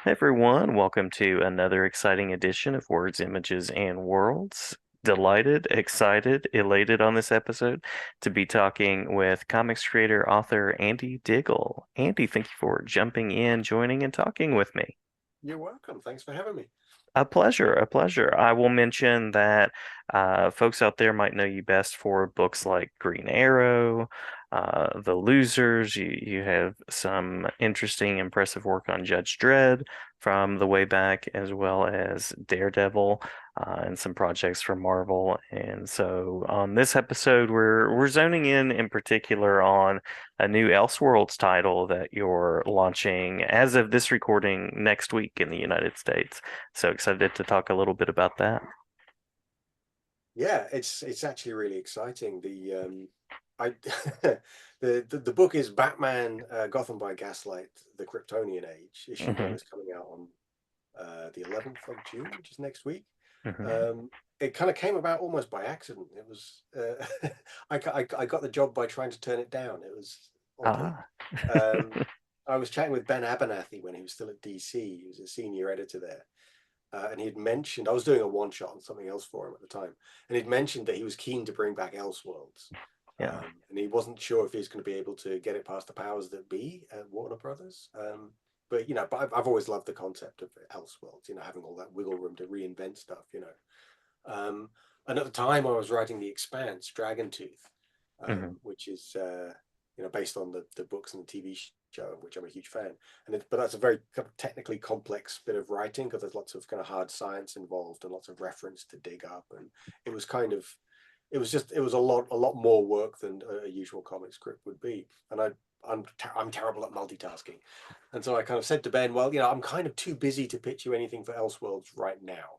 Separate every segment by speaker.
Speaker 1: Hey everyone, welcome to another exciting edition of Words, Images, and Worlds. Delighted, excited, elated on this episode to be talking with comics creator, author Andy Diggle. Andy, thank you for jumping in, joining, and talking with me.
Speaker 2: You're welcome. Thanks for having me.
Speaker 1: A pleasure, a pleasure. I will mention that folks out there might know you best for books like Green Arrow, The Losers. You have some interesting, impressive work on Judge Dredd from the way back, as well as Daredevil, and some projects from Marvel. And so on this episode, we're zoning in particular on a new Elseworlds title that you're launching as of this recording next week in the United States. So excited to talk a little bit about that.
Speaker 2: Yeah, it's actually really exciting. I the book is Batman Gotham by Gaslight, the Kryptonian Age. Issue one
Speaker 1: Hmm.
Speaker 2: is coming out on the 11th of June, which is next week.
Speaker 1: Hmm.
Speaker 2: It kind of came about almost by accident. It was I got the job by trying to turn it down. It was oddly.
Speaker 1: Ah.
Speaker 2: Um, I was chatting with Ben Abernathy when he was still at DC. He was a senior editor there. And he'd mentioned I was doing a one shot on something else for him at the time, and he'd mentioned that he was keen to bring back Elseworlds,
Speaker 1: Yeah.
Speaker 2: and he wasn't sure if he was going to be able to get it past the powers that be at Warner Brothers. But but I've always loved the concept of Elseworlds, having all that wiggle room to reinvent stuff. Um, and at the time, I was writing The Expanse, Dragontooth,
Speaker 1: Hmm.
Speaker 2: which is based on the books and the TV show, of which I'm a huge fan. But that's a very kind of technically complex bit of writing because there's lots of kind of hard science involved and lots of reference to dig up. And it was kind of, it was a lot more work than a usual comic script would be. And I'm terrible at multitasking, and so I kind of said to Ben, well, I'm kind of too busy to pitch you anything for Elseworlds right now.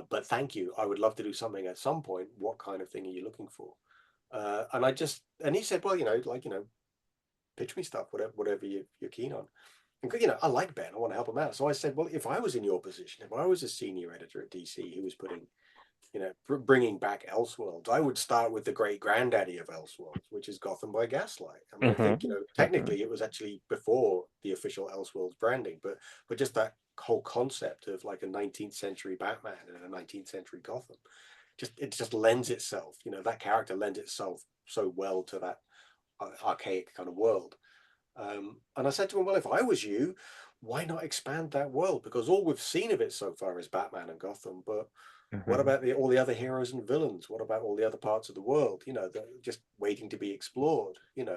Speaker 2: But thank you. I would love to do something at some point. What kind of thing are you looking for? And he said, well, pitch me stuff, whatever you're keen on. And I like Ben. I want to help him out. So I said, well, if I was in your position, if I was a senior editor at DC who was putting, bringing back Elseworlds, I would start with the great granddaddy of Elseworlds, which is Gotham by Gaslight. I mean, I
Speaker 1: Hmm.
Speaker 2: think
Speaker 1: Hmm.
Speaker 2: technically it was actually before the official Elseworlds branding, but just that whole concept of like a 19th century Batman and a 19th century Gotham, it just lends itself. That character lends itself so well to that archaic kind of world. And I said to him, well, if I was you, why not expand that world? Because all we've seen of it so far is Batman and Gotham. But what
Speaker 1: Hmm.
Speaker 2: about all the other heroes and villains? What about all the other parts of the world? That are just waiting to be explored. And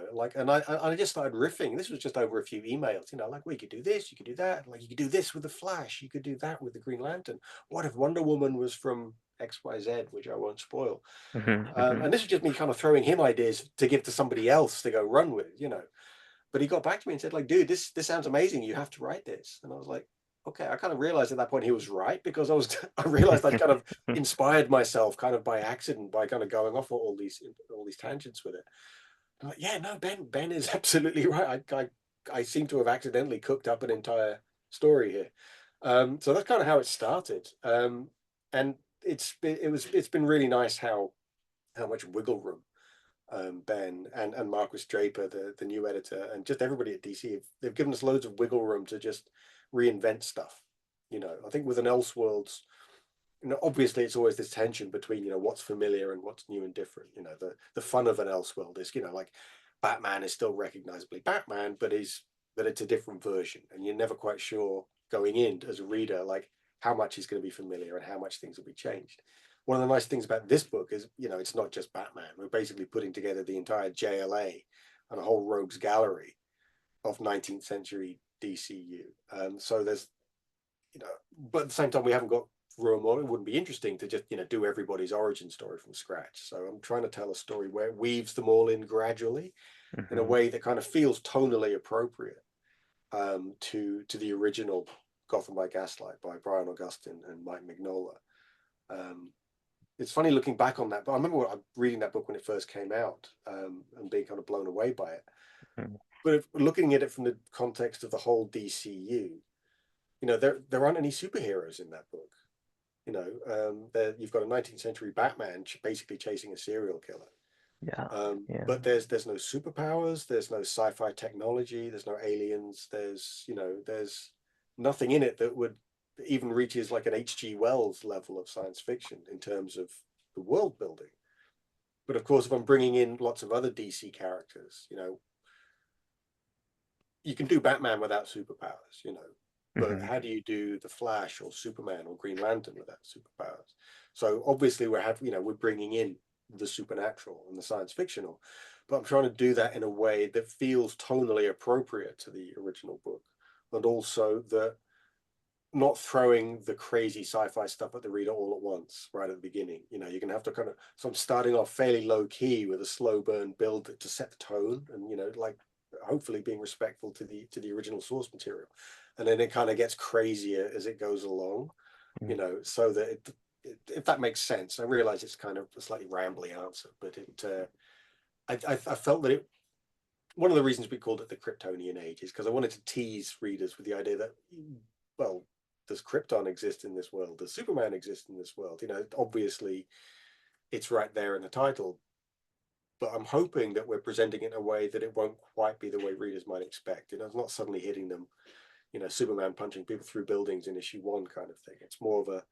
Speaker 2: I just started riffing. This was just over a few emails. Like, well, you could do this, you could do that. Like, you could do this with the Flash, you could do that with the Green Lantern. What if Wonder Woman was from XYZ, which I won't spoil?
Speaker 1: Hmm. Hmm.
Speaker 2: And this was just me kind of throwing him ideas to give to somebody else to go run with. But he got back to me and said, like, dude, this sounds amazing. You have to write this. And I was like, okay. I kind of realized at that point he was right because I realized I'd kind of inspired myself kind of by accident by kind of going off all these tangents with it. I'm like, yeah, no, Ben is absolutely right. I seem to have accidentally cooked up an entire story here. So that's kind of how it started. And it's been really nice how much wiggle room Ben and Marcus Draper, the new editor, and just everybody at DC, they've given us loads of wiggle room to just reinvent stuff. I think with an Elseworlds, obviously it's always this tension between what's familiar and what's new and different. The fun of an Elseworld is like Batman is still recognizably Batman, but it's a different version, and you're never quite sure going in as a reader like how much is going to be familiar and how much things will be changed. One of the nice things about this book is it's not just Batman. We're basically putting together the entire JLA and a whole rogues gallery of 19th century DCU. So there's but at the same time, we haven't got room, or it wouldn't be interesting to just do everybody's origin story from scratch. So I'm trying to tell a story where it weaves them all in gradually in a
Speaker 1: Hmm.
Speaker 2: way that kind of feels tonally appropriate to the original Gotham by Gaslight by Brian Augustyn and Mike Mignola. Um, it's funny looking back on that, but I remember reading that book when it first came out and being kind of blown away by it. But looking at it from the context of the whole DCU, there aren't any superheroes in that book. You've got a 19th century Batman basically chasing a serial killer.
Speaker 1: Yeah. Yeah.
Speaker 2: But there's no superpowers, there's no sci-fi technology, there's no aliens, there's nothing in it that would even reaches like an H.G. Wells level of science fiction in terms of the world building. But of course, if I'm bringing in lots of other DC characters, you can do Batman without superpowers, but
Speaker 1: Hmm.
Speaker 2: how do you do the Flash or Superman or Green Lantern without superpowers? So obviously we're bringing in the supernatural and the science fictional, but I'm trying to do that in a way that feels tonally appropriate to the original book, and also that not throwing the crazy sci-fi stuff at the reader all at once right at the beginning. You're gonna have to kind of, so I'm starting off fairly low key with a slow burn build to set the tone, and like hopefully being respectful to the original source material, and then it kind of gets crazier as it goes along, so that if that makes sense. I realize it's kind of a slightly rambly answer, but I felt that it, one of the reasons we called it the Kryptonian Age is because I wanted to tease readers with the idea that, well, does Krypton exist in this world? Does Superman exist in this world? Obviously it's right there in the title, but I'm hoping that we're presenting it in a way that it won't quite be the way readers might expect. It's not suddenly hitting them, Superman punching people through buildings in issue one kind of thing. It's more of a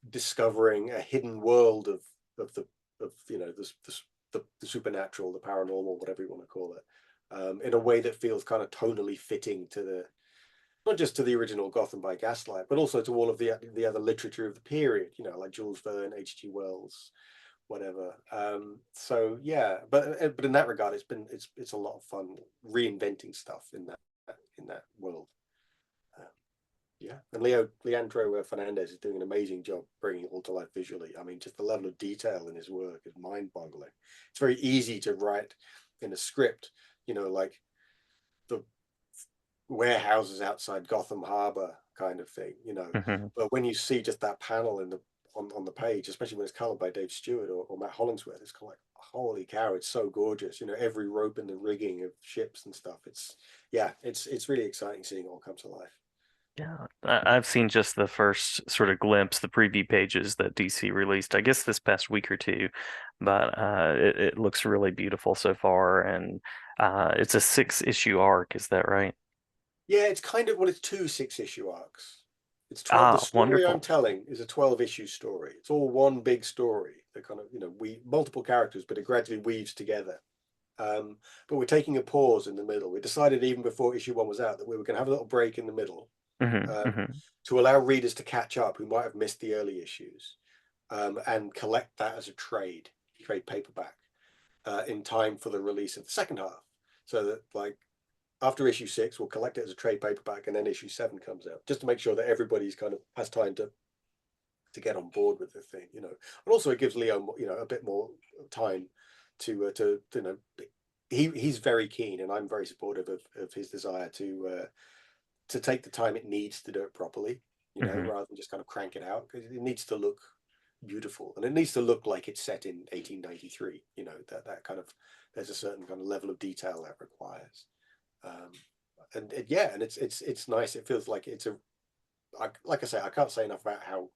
Speaker 2: discovering a hidden world of the of the supernatural, the paranormal, whatever you want to call it, in a way that feels kind of tonally fitting to the, not just to the original Gotham by Gaslight, but also to all of the other literature of the period, like Jules Verne, H.G. Wells, whatever. So yeah, but in that regard, it's a lot of fun reinventing stuff in that world. Uh, yeah, and Leandro Fernandez is doing an amazing job bringing it all to life visually. I mean, just the level of detail in his work is mind-boggling. It's very easy to write in a script, like the warehouses outside Gotham Harbor kind of thing,
Speaker 1: Hmm.
Speaker 2: But when you see just that panel on the page, especially when it's colored by Dave Stewart or Matt Hollingsworth, it's kind of like, holy cow, it's so gorgeous. Every rope in the rigging of ships and stuff. It's really exciting seeing it all come to life.
Speaker 1: Yeah, I've seen just the first sort of glimpse, the preview pages that DC released, I guess this past week or two, but it looks really beautiful so far, and it's a six-issue arc, is that right?
Speaker 2: Yeah, it's kind of, well, it's two 6-issue arcs. It's 12. The
Speaker 1: Ah,
Speaker 2: story I'm
Speaker 1: wonderful.
Speaker 2: telling is a 12-issue story. It's all one big story that kind of, we multiple characters, but it gradually weaves together. But we're taking a pause in the middle. We decided even before issue one was out that we were going to have a little break in the middle,
Speaker 1: Hmm.
Speaker 2: um,
Speaker 1: Hmm.
Speaker 2: to allow readers to catch up who might have missed the early issues, and collect that as a trade paperback, in time for the release of the second half. So that, like, after issue 6, we'll collect it as a trade paperback, and then issue 7 comes out, just to make sure that everybody's kind of has time to get on board with the thing, And also it gives Leo, a bit more time to he's very keen, and I'm very supportive of his desire to take the time it needs to do it properly,
Speaker 1: Hmm.
Speaker 2: rather than just kind of crank it out, because it needs to look beautiful, and it needs to look like it's set in 1893. That kind of, there's a certain kind of level of detail that requires. Um, and yeah, and it's nice. It feels like like I say, I can't say enough about how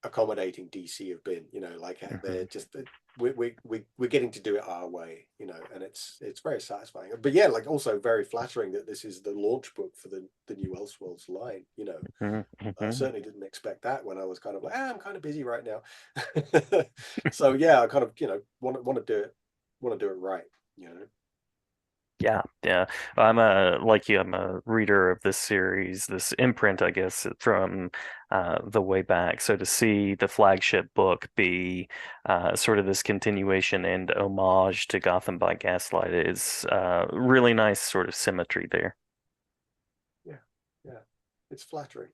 Speaker 2: accommodating DC have been. Like they're
Speaker 1: Hmm.
Speaker 2: just, we're getting to do it our way. And it's very satisfying. But yeah, like also very flattering that this is the launch book for the new Elseworlds line.
Speaker 1: Hmm.
Speaker 2: I
Speaker 1: Hmm.
Speaker 2: certainly didn't expect that when I was kind of like, I'm kind of busy right now. So yeah, I kind of want to do it, right. You know.
Speaker 1: Yeah, yeah. I'm a like you. I'm a reader of this series, this imprint, I guess, from the way back. So to see the flagship book be sort of this continuation and homage to Gotham by Gaslight is really nice sort of symmetry there.
Speaker 2: Yeah, yeah, it's flattering.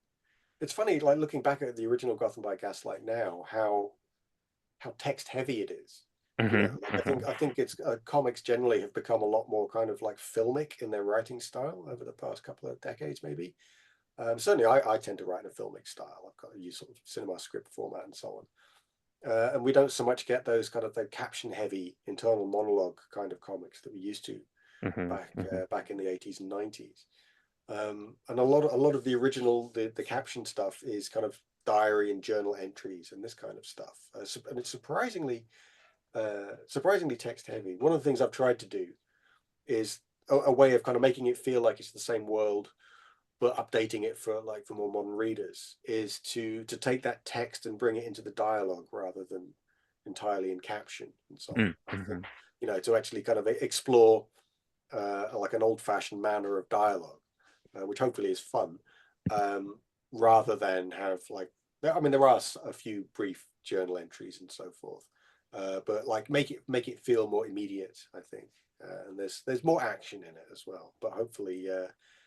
Speaker 2: It's funny, like looking back at the original Gotham by Gaslight now, how text heavy it is.
Speaker 1: Hmm.
Speaker 2: Like
Speaker 1: Hmm.
Speaker 2: I think it's comics generally have become a lot more kind of like filmic in their writing style over the past couple of decades, maybe. Certainly, I tend to write in a filmic style. I've got to use sort of cinema script format and so on. And we don't so much get those kind of the caption heavy internal monologue kind of comics that we used to
Speaker 1: Hmm. Hmm.
Speaker 2: back in the 80s and 90s. And a lot of the original the caption stuff is kind of diary and journal entries and this kind of stuff, and it's surprisingly text heavy. One of the things I've tried to do is a way of kind of making it feel like it's the same world but updating it for more modern readers, is to take that text and bring it into the dialogue rather than entirely in caption and so on. I think,
Speaker 1: Mm-hmm.
Speaker 2: to actually kind of explore like an old-fashioned manner of dialogue, which hopefully is fun, um, rather than have like, I mean, there are a few brief journal entries and so forth, but like make it feel more immediate, I think, and there's more action in it as well. But hopefully,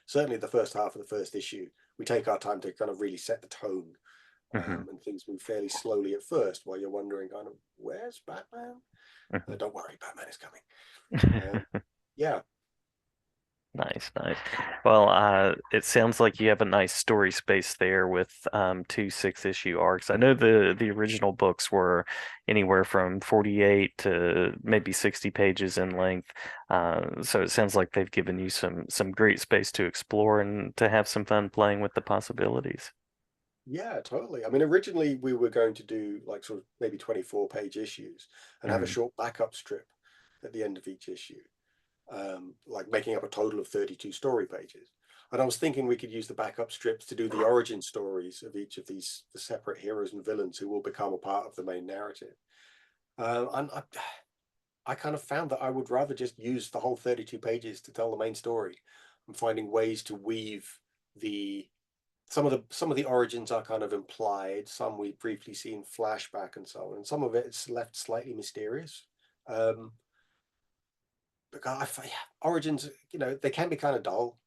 Speaker 2: certainly the first half of the first issue, we take our time to kind of really set the tone,
Speaker 1: Mm-hmm.
Speaker 2: and things move fairly slowly at first while you're wondering kind of where's Batman. Don't worry, Batman is coming. Um, yeah,
Speaker 1: Nice, nice. Well, it sounds like you have a nice story space there with two 6-issue arcs. I know the original books were anywhere from 48 to maybe 60 pages in length. So it sounds like they've given you some great space to explore and to have some fun playing with the possibilities.
Speaker 2: yeah, totally. I mean, originally we were going to do like sort of maybe 24-page issues and have a
Speaker 1: Mm-hmm.
Speaker 2: short backup strip at the end of each issue, like making up a total of 32 story pages. And I was thinking we could use the backup strips to do the origin stories of each of the separate heroes and villains who will become a part of the main narrative. And I kind of found that I would rather just use the whole 32 pages to tell the main story. I'm finding ways to weave the some of the origins are kind of implied. Some we briefly see in flashback and so on, and some of it's left slightly mysterious. Um, because origins, they can be kind of dull.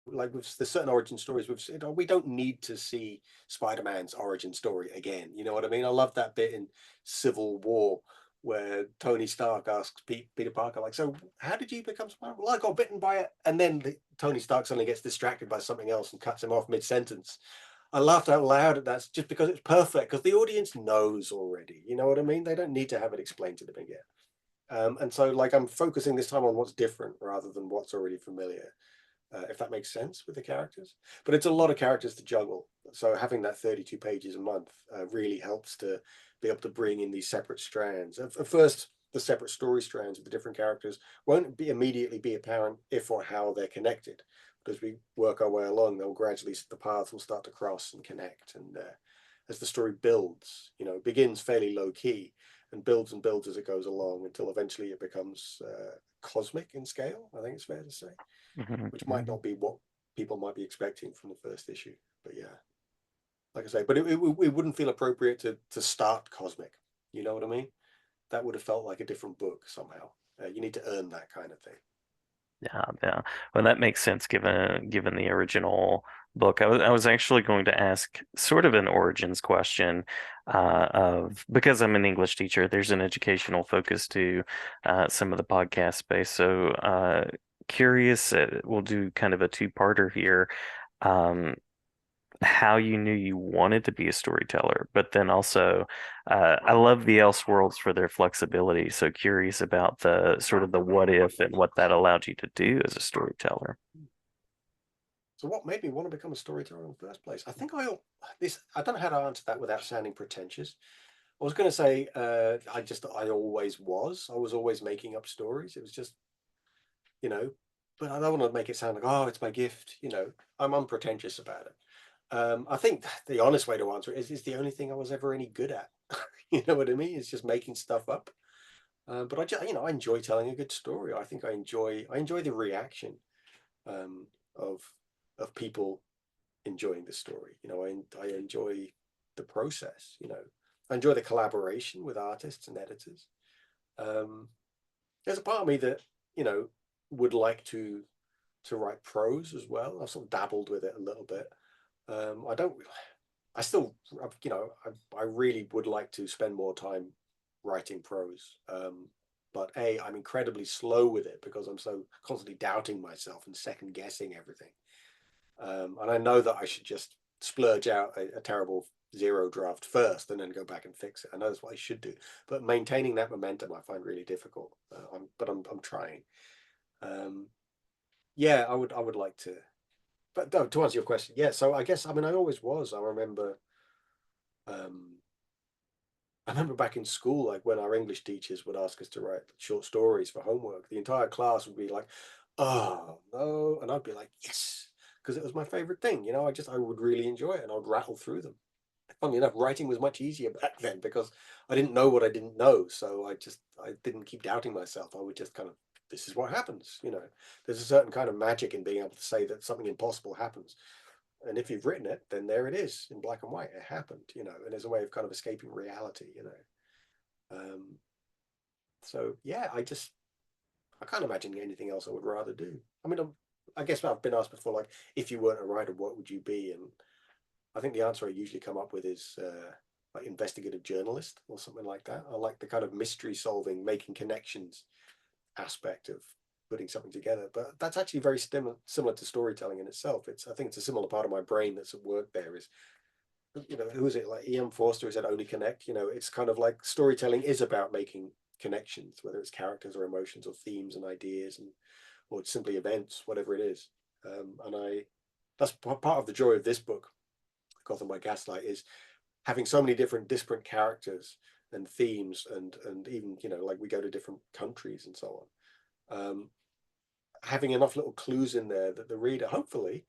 Speaker 2: Like with the certain origin stories, we don't need to see Spider-Man's origin story again. You know what I mean? I love that bit in Civil War where Tony Stark asks Peter Parker, like, "So how did you become Spider-Man?" Well, I got bitten by it, and then Tony Stark suddenly gets distracted by something else and cuts him off mid-sentence. I laughed out loud at that just because it's perfect, because the audience knows already. You know what I mean? They don't need to have it explained to them again. And so, like, I'm focusing this time on what's different rather than what's already familiar, if that makes sense with the characters. But it's a lot of characters to juggle. So having that 32 pages a month really helps to be able to bring in these separate strands. At first, the separate story strands of the different characters won't immediately be apparent if or how they're connected. But as we work our way along, they'll gradually, the paths will start to cross and connect. And as the story builds, it begins fairly low key and builds as it goes along until eventually it becomes cosmic in scale, I think it's fair to say, which might
Speaker 1: Mm-hmm.
Speaker 2: not be what people might be expecting from the first issue. But yeah, like I say, but it wouldn't feel appropriate to start cosmic. You know what I mean? That would have felt like a different book somehow. You need to earn that kind of thing.
Speaker 1: Yeah, yeah. Well, that makes sense given the original book. I was actually going to ask sort of an origins question of because I'm an English teacher. There's an educational focus to some of the podcast space. So curious. We'll do kind of a two-parter here. Um, how you knew you wanted to be a storyteller, but then also I love the Elseworlds for their flexibility. So curious about the sort of the what if and what that allowed you to do as a storyteller.
Speaker 2: So what made me want to become a storyteller in the first place? I think I don't know how to answer that without sounding pretentious. I was going to say I was always making up stories. It was just, you know, but I don't want to make it sound like, oh, it's my gift. I'm unpretentious about it. I think the honest way to answer it is the only thing I was ever any good at. You know what I mean? It's just making stuff up. But I enjoy telling a good story. I think I enjoy the reaction, um, of people enjoying the story. I enjoy the process. I enjoy the collaboration with artists and editors. Um, there's a part of me that you know would like to write prose as well. I've sort of dabbled with it a little bit. I don't. I still, I really would like to spend more time writing prose. But I'm incredibly slow with it because I'm so constantly doubting myself and second guessing everything. And I know that I should just splurge out a terrible zero draft first and then go back and fix it. I know that's what I should do, but maintaining that momentum I find really difficult. I'm trying. Um, yeah, I would like to. But no, to answer your question, yeah. So I guess I always was. Um, I remember back in school, like when our English teachers would ask us to write short stories for homework, the entire class would be like, "Oh no," and I'd be like, "Yes." because it was my favorite thing. I would really enjoy it, and I'd rattle through them. Funnily enough, writing was much easier back then because I didn't know what I didn't know. So I didn't keep doubting myself. I would just kind of, this is what happens. There's a certain kind of magic in being able to say that something impossible happens. And if you've written it, then there it is in black and white. It happened. And there's a way of kind of escaping reality. Um, so yeah, I can't imagine anything else I would rather do. I mean, I guess I've been asked before, like, if you weren't a writer, what would you be? And I think the answer I usually come up with is like investigative journalist or something like that. I like the kind of mystery solving, making connections aspect of putting something together. But that's actually very similar to storytelling in itself. I think it's a similar part of my brain that's at work there. Is who is it, like E.M. Forster, who said only connect? It's kind of like storytelling is about making connections, whether it's characters or emotions or themes and ideas, or simply events, whatever it is. And that's part of the joy of this book, Gotham by Gaslight, is having so many different disparate characters and themes, and even like we go to different countries and so on. Having enough little clues in there that the reader, hopefully,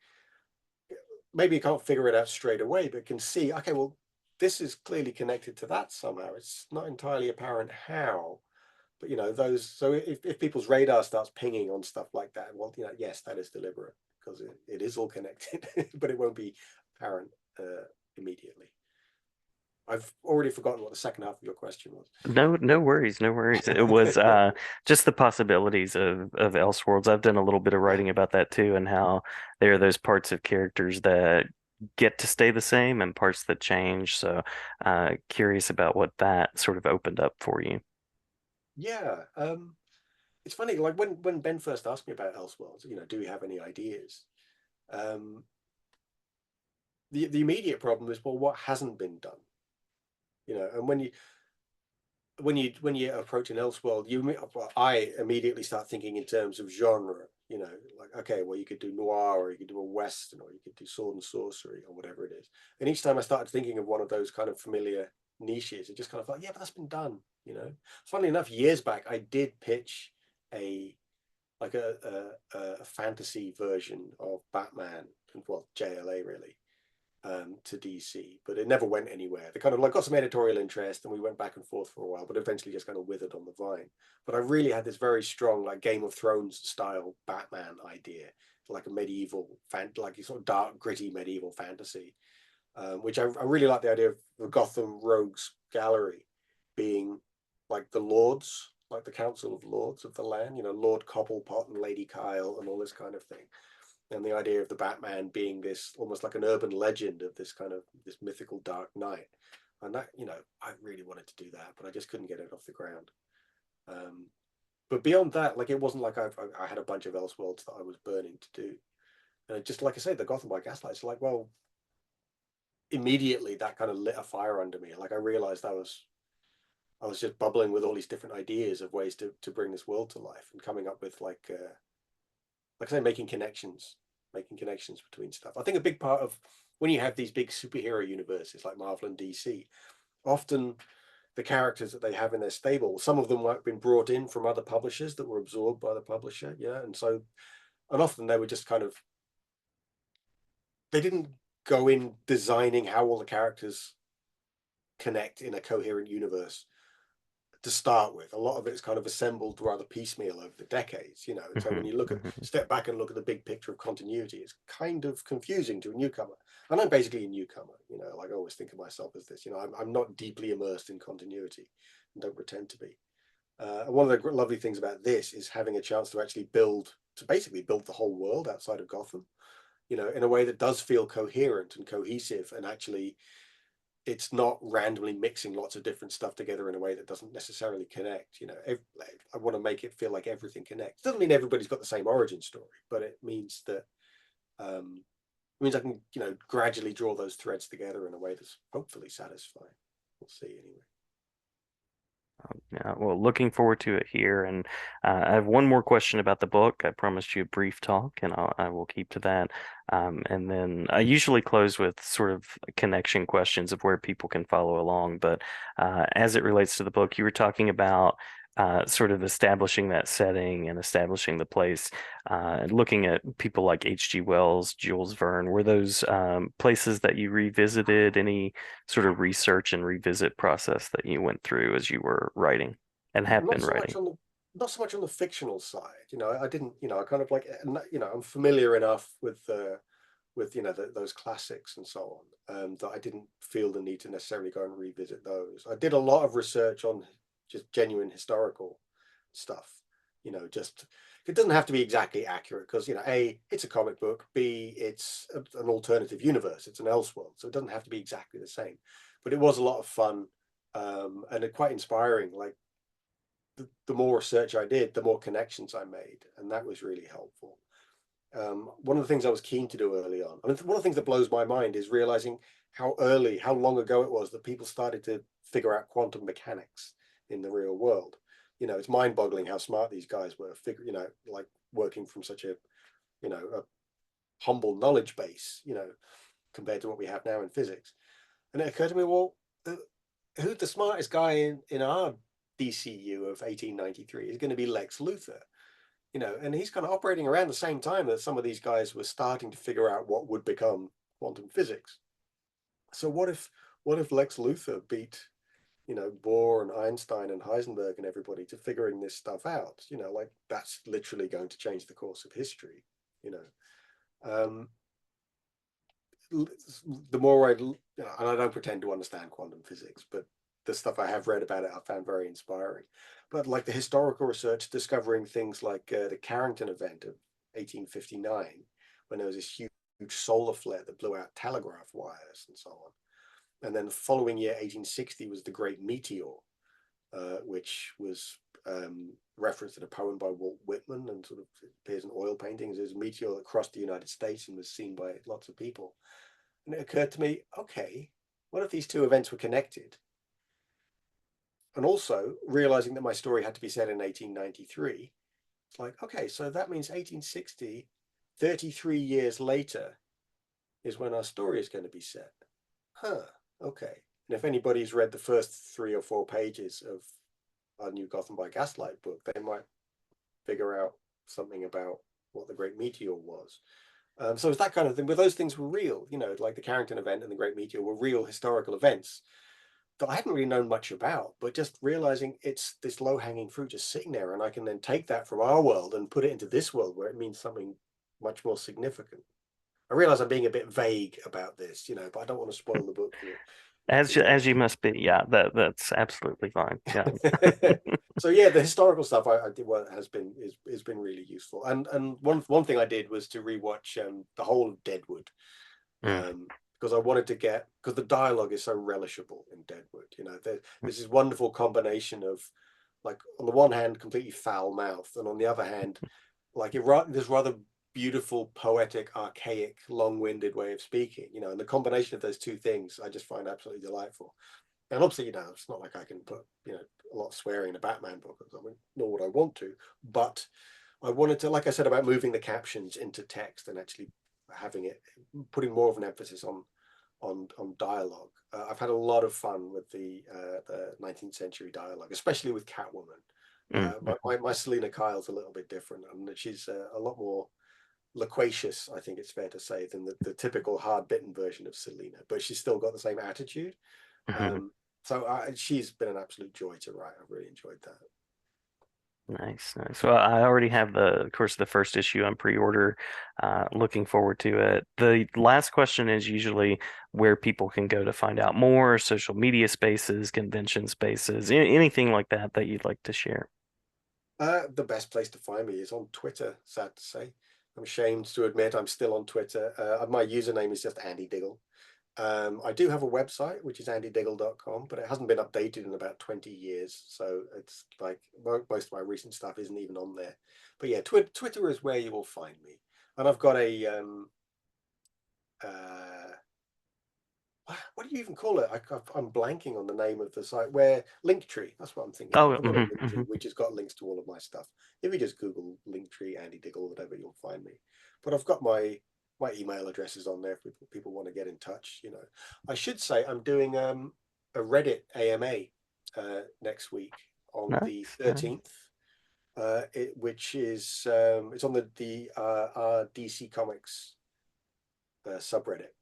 Speaker 2: maybe you can't figure it out straight away, but can see, okay, well, this is clearly connected to that somehow. It's not entirely apparent how, but those. So if people's radar starts pinging on stuff like that, well, yes, that is deliberate because it is all connected, but it won't be apparent immediately. I've already forgotten what the second half of your question was.
Speaker 1: No, no worries, no worries. It was just the possibilities of Elseworlds. I've done a little bit of
Speaker 2: Yeah.
Speaker 1: writing about that too, and how there are those parts of characters that get to stay the same and parts that change. So, curious about what that sort of opened up for you.
Speaker 2: Yeah. It's funny, like when Ben first asked me about Elseworlds, do we have any ideas? Um, the immediate problem is, well, what hasn't been done? And when you approach an Elseworld, I immediately start thinking in terms of genre. Like, okay, well, you could do noir, or you could do a western, or you could do sword and sorcery, or whatever it is. And each time I started thinking of one of those kind of familiar niches, it just kind of like, yeah, but that's been done. Funnily enough, years back, I did pitch a like a fantasy version of Batman, and well, JLA really, to DC, but it never went anywhere. They kind of like got some editorial interest, and we went back and forth for a while, but eventually just kind of withered on the vine. But I really had this very strong, like Game of Thrones style Batman idea, like a like a sort of dark, gritty medieval fantasy, which I really like the idea of the Gotham Rogues Gallery being like the lords, like the Council of Lords of the land, Lord Cobblepot and Lady Kyle and all this kind of thing. And the idea of the Batman being this almost like an urban legend of this mythical dark knight. And that, I really wanted to do that, but I just couldn't get it off the ground. Um, but beyond that, like, it wasn't like I had a bunch of Elseworlds that I was burning to do. And just like I say, the Gotham by Gaslight, it's like, well, immediately that kind of lit a fire under me. Like, I realized I was just bubbling with all these different ideas of ways to bring this world to life, and coming up with like I say, making connections between stuff. I think a big part of when you have these big superhero universes like Marvel and DC, often the characters that they have in their stable, some of them might have been brought in from other publishers that were absorbed by the publisher, and often they were just kind of, they didn't go in designing how all the characters connect in a coherent universe to start with. A lot of it's kind of assembled rather piecemeal over the decades. And so when
Speaker 1: Mhm,
Speaker 2: you
Speaker 1: mhm.
Speaker 2: step back and look at the big picture of continuity, it's kind of confusing to a newcomer. And I'm basically a newcomer. Like, I always think of myself as this. I'm not deeply immersed in continuity, and don't pretend to be. And one of the lovely things about this is having a chance to actually basically build the whole world outside of Gotham, in a way that does feel coherent and cohesive, and actually it's not randomly mixing lots of different stuff together in a way that doesn't necessarily connect. I want to make it feel like everything connects. Doesn't mean everybody's got the same origin story, but it means that I can gradually draw those threads together in a way that's hopefully satisfying. We'll see anyway.
Speaker 1: Yeah, well, looking forward to it here. And I have one more question about the book. I promised you a brief talk, and I will keep to that. And then I usually close with sort of connection questions of where people can follow along. But as it relates to the book, you were talking about sort of establishing that setting and establishing the place. Looking at people like H.G. Wells, Jules Verne, were those places that you revisited? Any sort of research and revisit process that you went through as you were writing and have
Speaker 2: Not
Speaker 1: been
Speaker 2: so much
Speaker 1: writing?
Speaker 2: on the not so much on the fictional side. I didn't. I kind of like, I'm familiar enough with those classics and so on, that I didn't feel the need to necessarily go and revisit those. I did a lot of research on just genuine historical stuff. Just it doesn't have to be exactly accurate because a it's a comic book, b it's an alternative universe, it's an Elseworld, so it doesn't have to be exactly the same. But it was a lot of fun, and quite inspiring. Like the more research I did, the more connections I made, and that was really helpful. One of the things I was keen to do early on, I mean, one of the things that blows my mind is realizing how long ago it was that people started to figure out quantum mechanics in the real world. It's mind-boggling how smart these guys were, like working from such a humble knowledge base, compared to what we have now in physics. And it occurred to me, well, who the smartest guy in our DCU of 1893 is going to be Lex Luthor. And he's kind of operating around the same time that some of these guys were starting to figure out what would become quantum physics. So what if Lex Luthor beat, Bohr and Einstein and Heisenberg and everybody to figuring this stuff out? Like that's literally going to change the course of history. You know, um, the more and I don't pretend to understand quantum physics, but the stuff I have read about it, I found very inspiring. But like the historical research, discovering things like the Carrington event of 1859, when there was this huge solar flare that blew out telegraph wires and so on. And then the following year, 1860, was the Great Meteor, which was referenced in a poem by Walt Whitman and sort of appears in oil paintings. There's a meteor that crossed the United States and was seen by lots of people. And it occurred to me, okay, what if these two events were connected? And also realizing that my story had to be set in 1893, it's like, okay, so that means 1860, 33 years later, is when our story is going to be set. Huh, okay. And if anybody's read the first 3 or 4 pages of our new Gotham by Gaslight book, they might figure out something about what the Great Meteor was. So it's that kind of thing. But those things were real, like the Carrington event and the Great Meteor were real historical events that I hadn't really known much about, but just realizing it's this low-hanging fruit just sitting there, and I can then take that from our world and put it into this world where it means something much more significant. I realize I'm being a bit vague about this, but I don't want to spoil the book for the
Speaker 1: As you
Speaker 2: audience.
Speaker 1: must be, yeah, that's absolutely fine. Yeah.
Speaker 2: So yeah, the historical stuff I did has been really useful. And one thing I did was to rewatch the whole of Deadwood,
Speaker 1: Mm,
Speaker 2: because I wanted to get, because the dialogue is so relishable in Deadwood. There's this wonderful combination of, like, on the one hand, completely foul mouth, and on the other hand, like there's rather beautiful, poetic, archaic, long-winded way of speaking. And the combination of those two things I just find absolutely delightful. And obviously, it's not like I can put a lot of swearing in a Batman book or something, nor would I want to. But I wanted to, like I said, about moving the captions into text and actually having it, putting more of an emphasis on dialogue. I've had a lot of fun with the 19th century dialogue, especially with Catwoman.
Speaker 1: mm,
Speaker 2: My Selena Kyle's a little bit different, and she's a lot more loquacious, I think it's fair to say, than the typical hard-bitten version of Selena. But she's still got the same attitude.
Speaker 1: mhm.
Speaker 2: Um, so she's been an absolute joy to write. I've really enjoyed that.
Speaker 1: Nice, nice. Well, I already have of course, the first issue on pre-order. Looking forward to it. The last question is usually where people can go to find out more, social media spaces, convention spaces, anything like that that you'd like to share.
Speaker 2: The best place to find me is on Twitter, sad to say. I'm ashamed to admit I'm still on Twitter. My username is just Andy Diggle. I do have a website, which is andydiggle.com, but it hasn't been updated in about 20 years. So it's like most of my recent stuff isn't even on there. But yeah, Twitter is where you will find me. And I've got uh, what do you even call it? I'm blanking on the name of the site. Where Linktree, that's what I'm thinking of.
Speaker 1: Oh,
Speaker 2: I've got a
Speaker 1: mhm,
Speaker 2: Linktree
Speaker 1: mhm.
Speaker 2: which has got links to all of my stuff. If you just Google Linktree, Andy Diggle, whatever, you'll find me. But I've got my email addresses on there if people want to get in touch. I should say I'm doing a Reddit AMA next week on the
Speaker 1: Nice, nice.
Speaker 2: 13th, which is it's on the DC Comics subreddit.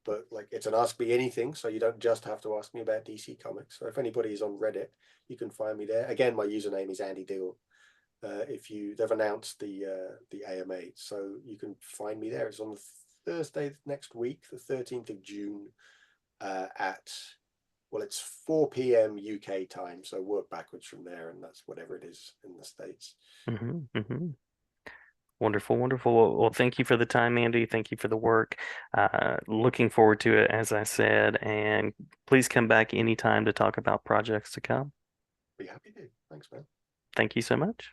Speaker 2: But like it's an Ask Me Anything, so you don't just have to ask me about DC Comics. So if anybody is on Reddit, you can find me there. Again, my username is Andy Diggle. If you they've announced the AMA, so you can find me there. It's on Thursday next week, the 13th of June, at well, it's 4 p.m. UK time, so work backwards from there, and that's whatever it is in the States.
Speaker 1: Hmm. Wonderful, wonderful. Well, thank you for the time, Andy. Thank you for the work. Looking forward to it, as I said, and please come back anytime to talk about projects to come.
Speaker 2: Be happy to. Thanks, man.
Speaker 1: Thank you so much.